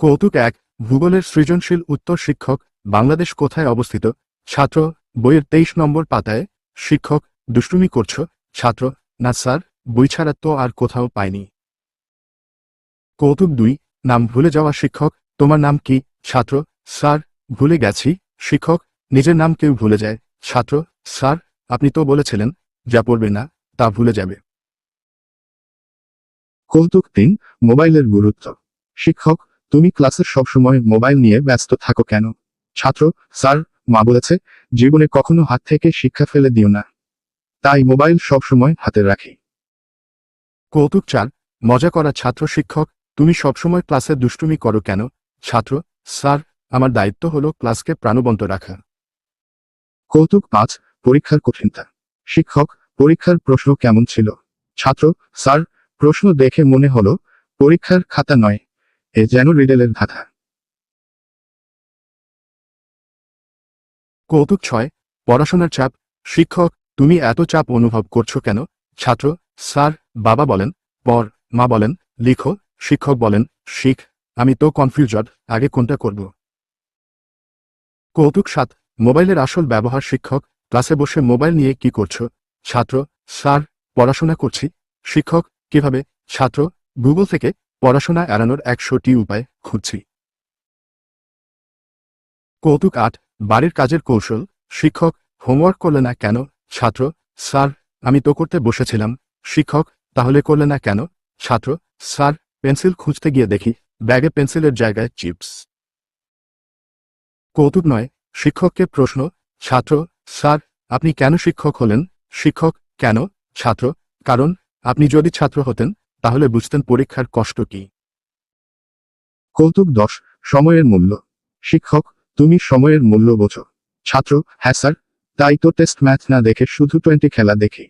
কৌতুক ১ ভূগোলের সৃজনশীল উত্তর শিক্ষক বাংলাদেশ কোথায় অবস্থিত? ছাত্র বইয়ের ২৩ নম্বর পাতায়। শিক্ষক দুষ্টুমি করছো? ছাত্র না স্যার, বই ছাড়া তো আর কোথাও পাইনি। কৌতুক ২ নাম ভুলে যাওয়া শিক্ষক তোমার নাম কি? ছাত্র স্যার, ভুলে গেছি। শিক্ষক নিজের নাম কেউ ভুলে যায়? ছাত্র স্যার, আপনি তো বলেছিলেন যা পড়বে না তা ভুলে যাবে। কৌতুক ৩ মোবাইলের গুরুত্ব। শিক্ষক তুমি ক্লাসের সবসময় মোবাইল নিয়ে ব্যস্ত থাকো কেন? ছাত্র স্যার, মা বলেছে জীবনে কখনো হাত থেকে শিক্ষা ফেলে দিও না, তাই মোবাইল সবসময় হাতে রাখি। কৌতুক ৪ মজা করা ছাত্র শিক্ষক তুমি সবসময় ক্লাসে দুষ্টুমি করো কেন? ছাত্র স্যার, আমার দায়িত্ব হলো ক্লাসকে প্রাণবন্ত রাখা। কৌতুক ৫ পরীক্ষার কঠিনতা। শিক্ষক পরীক্ষার প্রশ্ন কেমন ছিল? ছাত্র স্যার, প্রশ্ন দেখে মনে হলো পরীক্ষার খাতা নয়, এ যেন রিডেলের ধাঁধা। কৌতুক ৬ পড়াশোনার চাপ শিক্ষক তুমি এত চাপ অনুভব করছো কেন? ছাত্র স্যার, বাবা বলেন পড়, মা বলেন লিখো, শিক্ষক বলেন শিখ, আমি তো কনফিউজড আগে কোনটা করব। কৌতুক ৭ মোবাইলের আসল ব্যবহার শিক্ষক ক্লাসে বসে মোবাইল নিয়ে কি করছো? ছাত্র স্যার, পড়াশোনা করছি। শিক্ষক কিভাবে? ছাত্র গুগল থেকে পড়াশোনা এড়ানোর ১০০টি উপায় খুঁজছি। কৌতুক ৮ বাড়ির কাজের কৌশল শিক্ষক হোমওয়ার্ক করলে না কেন? ছাত্র স্যার, আমি তো করতে বসেছিলাম। শিক্ষক তাহলে করলে না কেন? ছাত্র স্যার, পেন্সিল খুঁজতে গিয়ে দেখি ব্যাগে পেন্সিলের জায়গায় চিপস। কৌতুক ৯ শিক্ষককে প্রশ্ন ছাত্র স্যার, আপনি কেন শিক্ষক হলেন? শিক্ষক কেন? ছাত্র কারণ আপনি যদি ছাত্র হতেন তাহলে বুঝতেন পরীক্ষার কষ্ট কি। কৌতুক ১০ সময়ের মূল্য। শিক্ষক তুমি সময়ের মূল্য বোঝো? ছাত্র হ্যাঁ স্যার, তাই তো টেস্ট ম্যাচ না দেখে শুধু 20 খেলা দেখি।